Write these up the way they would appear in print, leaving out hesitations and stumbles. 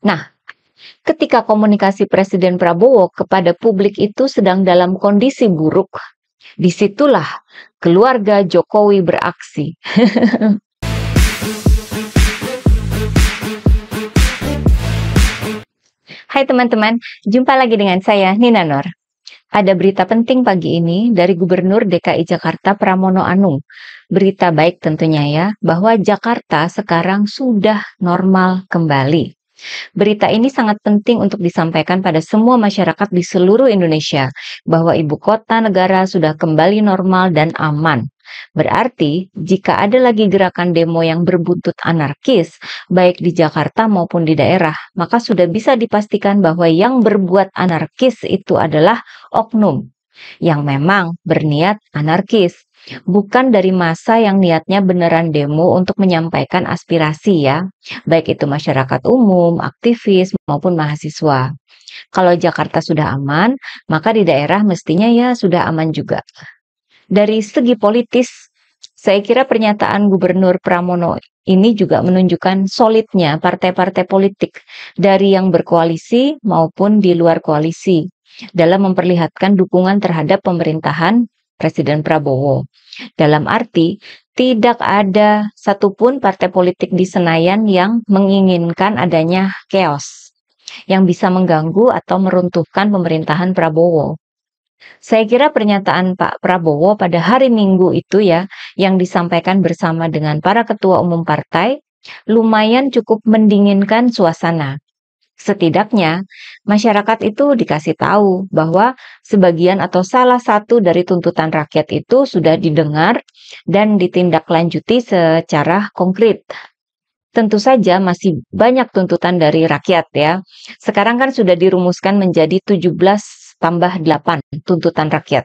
Nah, ketika komunikasi Presiden Prabowo kepada publik itu sedang dalam kondisi buruk, disitulah keluarga Jokowi beraksi. Hai teman-teman, jumpa lagi dengan saya Nina Nur. Ada berita penting pagi ini dari Gubernur DKI Jakarta Pramono Anung. Berita baik tentunya ya, bahwa Jakarta sekarang sudah normal kembali. Berita ini sangat penting untuk disampaikan pada semua masyarakat di seluruh Indonesia, bahwa ibu kota negara sudah kembali normal dan aman. Berarti, jika ada lagi gerakan demo yang berbuntut anarkis, baik di Jakarta maupun di daerah, maka sudah bisa dipastikan bahwa yang berbuat anarkis itu adalah oknum yang memang berniat anarkis, bukan dari massa yang niatnya beneran demo untuk menyampaikan aspirasi ya, baik itu masyarakat umum, aktivis, maupun mahasiswa. Kalau Jakarta sudah aman, maka di daerah mestinya ya sudah aman juga. Dari segi politis, saya kira pernyataan Gubernur Pramono ini juga menunjukkan solidnya partai-partai politik dari yang berkoalisi maupun di luar koalisi dalam memperlihatkan dukungan terhadap pemerintahan Presiden Prabowo. Dalam arti, tidak ada satupun partai politik di Senayan yang menginginkan adanya chaos yang bisa mengganggu atau meruntuhkan pemerintahan Prabowo. Saya kira pernyataan Pak Prabowo pada hari Minggu itu ya, yang disampaikan bersama dengan para ketua umum partai, lumayan cukup mendinginkan suasana. Setidaknya, masyarakat itu dikasih tahu bahwa sebagian atau salah satu dari tuntutan rakyat itu sudah didengar dan ditindaklanjuti secara konkret. Tentu saja masih banyak tuntutan dari rakyat ya. Sekarang kan sudah dirumuskan menjadi 17 tambah 8 tuntutan rakyat.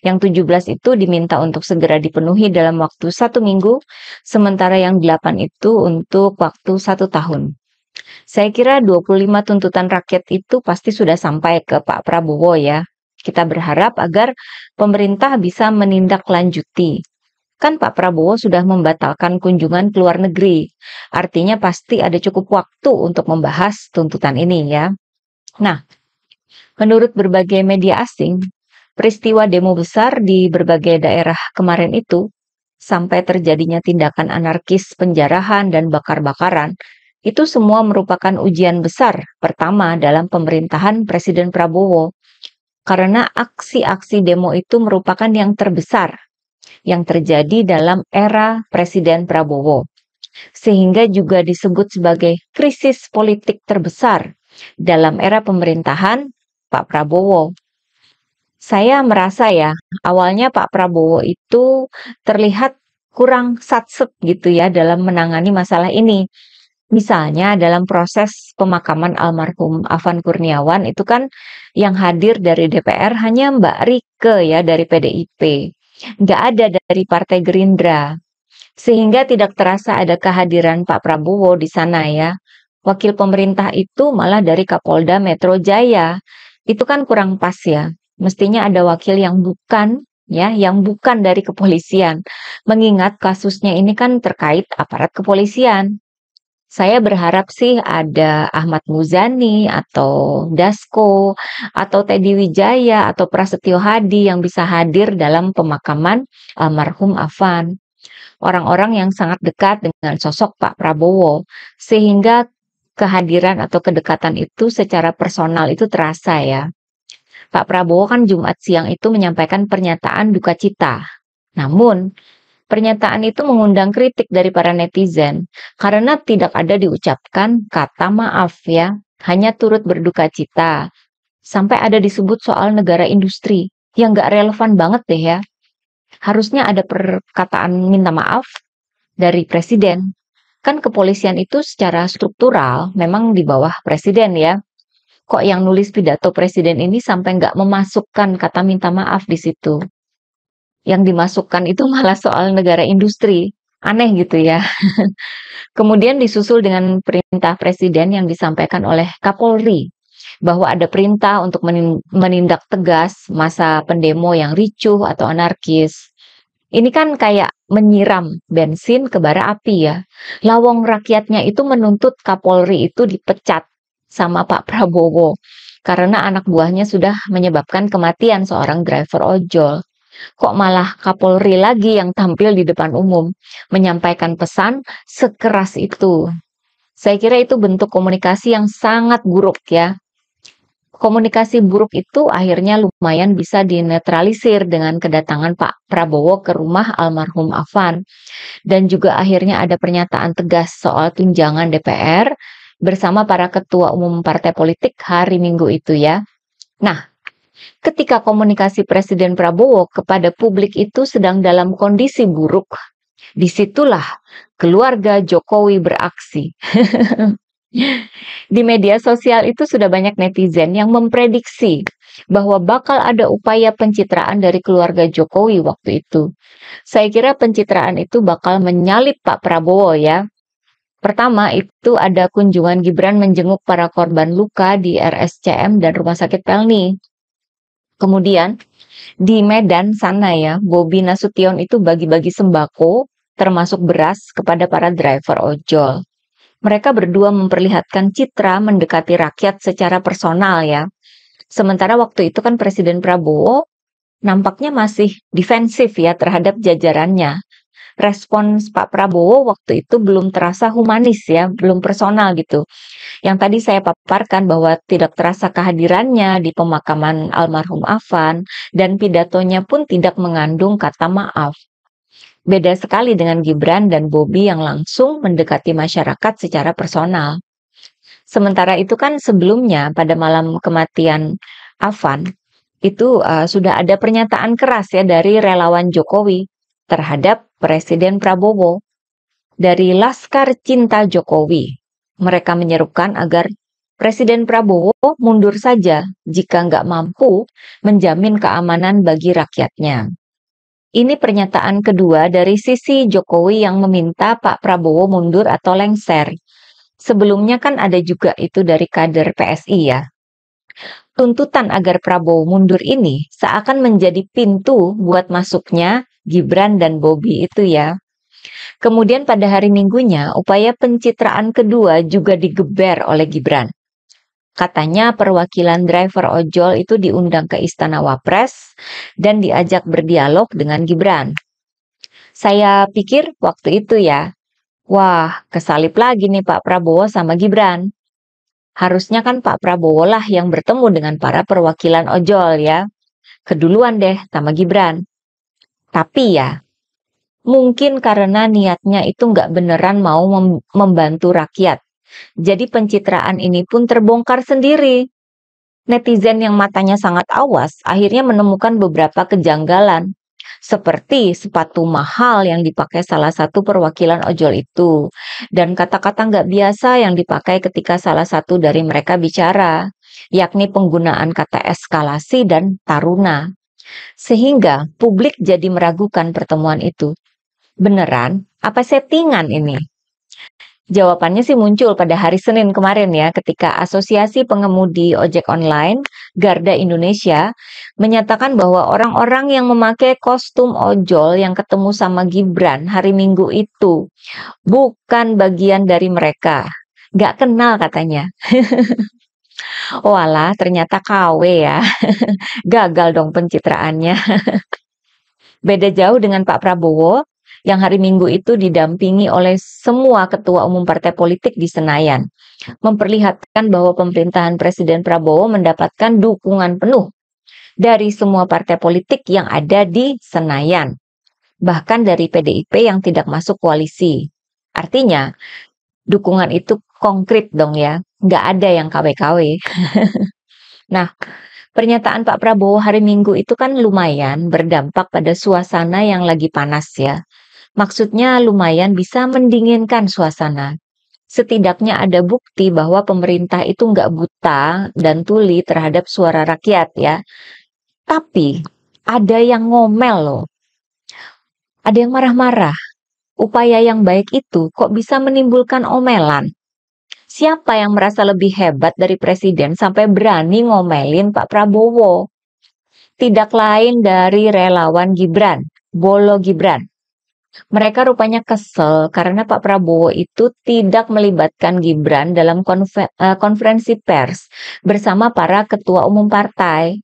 Yang 17 itu diminta untuk segera dipenuhi dalam waktu 1 minggu, sementara yang 8 itu untuk waktu 1 tahun. Saya kira 25 tuntutan rakyat itu pasti sudah sampai ke Pak Prabowo ya. Kita berharap agar pemerintah bisa menindaklanjuti. Kan Pak Prabowo sudah membatalkan kunjungan ke luar negeri. Artinya pasti ada cukup waktu untuk membahas tuntutan ini ya. Nah, menurut berbagai media asing, peristiwa demo besar di berbagai daerah kemarin itu, sampai terjadinya tindakan anarkis penjarahan dan bakar-bakaran, itu semua merupakan ujian besar pertama dalam pemerintahan Presiden Prabowo. Karena aksi-aksi demo itu merupakan yang terbesar yang terjadi dalam era Presiden Prabowo, sehingga juga disebut sebagai krisis politik terbesar dalam era pemerintahan Pak Prabowo. Saya merasa ya, awalnya Pak Prabowo itu terlihat kurang satset gitu ya dalam menangani masalah ini. Misalnya dalam proses pemakaman almarhum Afan Kurniawan itu kan yang hadir dari DPR hanya Mbak Rieke ya dari PDIP. Nggak ada dari Partai Gerindra. Sehingga tidak terasa ada kehadiran Pak Prabowo di sana ya. Wakil pemerintah itu malah dari Kapolda Metro Jaya. Itu kan kurang pas ya. Mestinya ada wakil yang bukan ya, yang bukan dari kepolisian. Mengingat kasusnya ini kan terkait aparat kepolisian. Saya berharap sih ada Ahmad Muzani atau Dasko atau Teddy Wijaya atau Prasetyo Hadi yang bisa hadir dalam pemakaman almarhum Afan. Orang-orang yang sangat dekat dengan sosok Pak Prabowo, sehingga kehadiran atau kedekatan itu secara personal itu terasa ya. Pak Prabowo kan Jumat siang itu menyampaikan pernyataan duka cita. Namun, pernyataan itu mengundang kritik dari para netizen karena tidak ada diucapkan kata maaf ya, hanya turut berduka cita. Sampai ada disebut soal negara industri yang gak relevan banget deh ya. Harusnya ada perkataan minta maaf dari presiden. Kan kepolisian itu secara struktural memang di bawah presiden ya. Kok yang nulis pidato presiden ini sampai nggak memasukkan kata minta maaf di situ? Yang dimasukkan itu malah soal negara industri. Aneh gitu ya. Kemudian disusul dengan perintah presiden yang disampaikan oleh Kapolri bahwa ada perintah untuk menindak tegas masa pendemo yang ricuh atau anarkis. Ini kan kayak menyiram bensin ke bara api ya. Lawong rakyatnya itu menuntut Kapolri itu dipecat sama Pak Prabowo karena anak buahnya sudah menyebabkan kematian seorang driver ojol. Kok malah Kapolri lagi yang tampil di depan umum menyampaikan pesan sekeras itu? Saya kira itu bentuk komunikasi yang sangat buruk ya. Komunikasi buruk itu akhirnya lumayan bisa dinetralisir dengan kedatangan Pak Prabowo ke rumah almarhum Afan. Dan juga akhirnya ada pernyataan tegas soal tunjangan DPR bersama para ketua umum partai politik hari Minggu itu ya. Nah, ketika komunikasi Presiden Prabowo kepada publik itu sedang dalam kondisi buruk, disitulah keluarga Jokowi beraksi. Di media sosial itu sudah banyak netizen yang memprediksi bahwa bakal ada upaya pencitraan dari keluarga Jokowi waktu itu. Saya kira pencitraan itu bakal menyalip Pak Prabowo ya. Pertama itu ada kunjungan Gibran menjenguk para korban luka di RSCM dan Rumah Sakit Pelni. Kemudian di Medan sana ya, Bobi Nasution itu bagi-bagi sembako termasuk beras kepada para driver ojol. Mereka berdua memperlihatkan citra mendekati rakyat secara personal ya. Sementara waktu itu kan Presiden Prabowo nampaknya masih defensif ya terhadap jajarannya. Respons Pak Prabowo waktu itu belum terasa humanis ya, belum personal gitu. Yang tadi saya paparkan bahwa tidak terasa kehadirannya di pemakaman almarhum Afan dan pidatonya pun tidak mengandung kata maaf. Beda sekali dengan Gibran dan Bobi yang langsung mendekati masyarakat secara personal. Sementara itu kan sebelumnya pada malam kematian Afan, itu sudah ada pernyataan keras ya dari relawan Jokowi terhadap Presiden Prabowo. Dari Laskar Cinta Jokowi, mereka menyerukan agar Presiden Prabowo mundur saja jika nggak mampu menjamin keamanan bagi rakyatnya. Ini pernyataan kedua dari sisi Jokowi yang meminta Pak Prabowo mundur atau lengser. Sebelumnya kan ada juga itu dari kader PSI ya. Tuntutan agar Prabowo mundur ini seakan menjadi pintu buat masuknya Gibran dan Bobi itu ya. Kemudian pada hari Minggunya, upaya pencitraan kedua juga digeber oleh Gibran. Katanya perwakilan driver ojol itu diundang ke Istana Wapres dan diajak berdialog dengan Gibran. Saya pikir waktu itu ya, wah kesalip lagi nih Pak Prabowo sama Gibran. Harusnya kan Pak Prabowo lah yang bertemu dengan para perwakilan ojol ya. Keduluan deh sama Gibran. Tapi ya, mungkin karena niatnya itu nggak beneran mau membantu rakyat. Jadi pencitraan ini pun terbongkar sendiri. Netizen yang matanya sangat awas akhirnya menemukan beberapa kejanggalan. Seperti sepatu mahal yang dipakai salah satu perwakilan ojol itu. Dan kata-kata nggak biasa yang dipakai ketika salah satu dari mereka bicara. Yakni penggunaan kata eskalasi dan taruna. Sehingga publik jadi meragukan pertemuan itu. Beneran? Apa settingan ini? Jawabannya sih muncul pada hari Senin kemarin ya, ketika Asosiasi Pengemudi Ojek Online, Garda Indonesia, menyatakan bahwa orang-orang yang memakai kostum ojol yang ketemu sama Gibran hari Minggu itu bukan bagian dari mereka. Nggak kenal katanya. Walah, ternyata KW ya. Gagal dong pencitraannya. Beda jauh dengan Pak Prabowo, yang hari Minggu itu didampingi oleh semua ketua umum partai politik di Senayan, memperlihatkan bahwa pemerintahan Presiden Prabowo mendapatkan dukungan penuh dari semua partai politik yang ada di Senayan, bahkan dari PDIP yang tidak masuk koalisi. Artinya, dukungan itu konkret dong ya, nggak ada yang KW-KW. Nah, pernyataan Pak Prabowo hari Minggu itu kan lumayan berdampak pada suasana yang lagi panas ya. Maksudnya lumayan bisa mendinginkan suasana. Setidaknya ada bukti bahwa pemerintah itu nggak buta dan tuli terhadap suara rakyat ya. Tapi ada yang ngomel loh. Ada yang marah-marah. Upaya yang baik itu kok bisa menimbulkan omelan. Siapa yang merasa lebih hebat dari presiden sampai berani ngomelin Pak Prabowo? Tidak lain dari relawan Gibran, Bolo Gibran. Mereka rupanya kesel karena Pak Prabowo itu tidak melibatkan Gibran dalam konferensi pers bersama para ketua umum partai.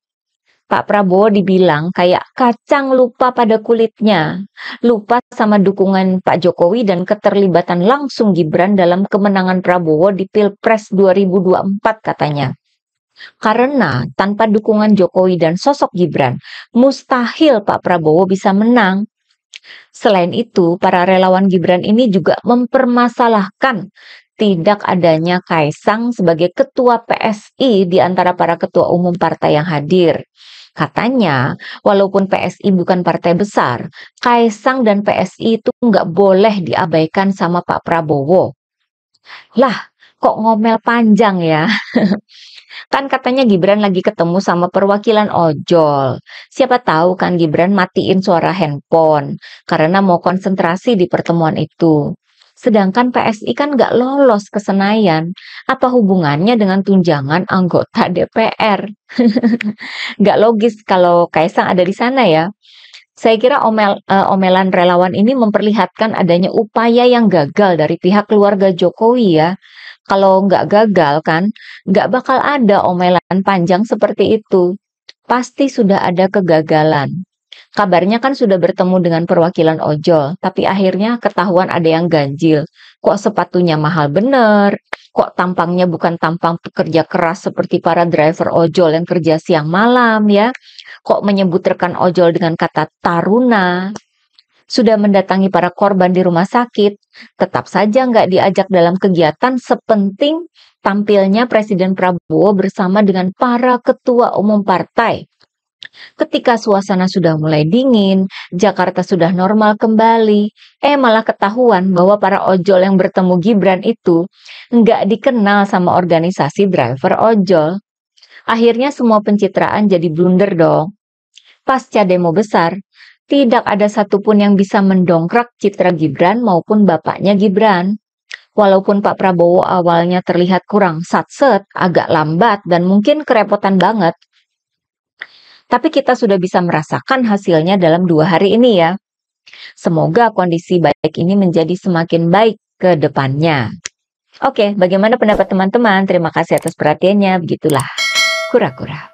Pak Prabowo dibilang kayak kacang lupa pada kulitnya, lupa sama dukungan Pak Jokowi dan keterlibatan langsung Gibran dalam kemenangan Prabowo di Pilpres 2024 katanya. Karena tanpa dukungan Jokowi dan sosok Gibran, mustahil Pak Prabowo bisa menang. Selain itu, para relawan Gibran ini juga mempermasalahkan tidak adanya Kaisang sebagai ketua PSI di antara para ketua umum partai yang hadir. Katanya, walaupun PSI bukan partai besar, Kaisang dan PSI itu nggak boleh diabaikan sama Pak Prabowo. Lah, kok ngomel panjang ya? Kan katanya Gibran lagi ketemu sama perwakilan ojol. Siapa tahu kan Gibran matiin suara handphone karena mau konsentrasi di pertemuan itu. Sedangkan PSI kan nggak lolos ke Senayan. Apa hubungannya dengan tunjangan anggota DPR? Nggak logis kalau Kaisang ada di sana ya. Saya kira omelan relawan ini memperlihatkan adanya upaya yang gagal dari pihak keluarga Jokowi ya. Kalau nggak gagal kan, nggak bakal ada omelan panjang seperti itu. Pasti sudah ada kegagalan. Kabarnya kan sudah bertemu dengan perwakilan ojol, tapi akhirnya ketahuan ada yang ganjil. Kok sepatunya mahal bener? Kok tampangnya bukan tampang pekerja keras seperti para driver ojol yang kerja siang malam ya? Kok menyebut rekan ojol dengan kata taruna? Sudah mendatangi para korban di rumah sakit, tetap saja nggak diajak dalam kegiatan sepenting tampilnya Presiden Prabowo bersama dengan para ketua umum partai. Ketika suasana sudah mulai dingin, Jakarta sudah normal kembali, malah ketahuan bahwa para ojol yang bertemu Gibran itu nggak dikenal sama organisasi driver ojol. Akhirnya semua pencitraan jadi blunder dong. Pasca demo besar, tidak ada satupun yang bisa mendongkrak citra Gibran maupun bapaknya Gibran. Walaupun Pak Prabowo awalnya terlihat kurang satset, agak lambat, dan mungkin kerepotan banget, tapi kita sudah bisa merasakan hasilnya dalam 2 hari ini ya. Semoga kondisi baik ini menjadi semakin baik ke depannya. Oke, bagaimana pendapat teman-teman? Terima kasih atas perhatiannya. Begitulah kura-kura.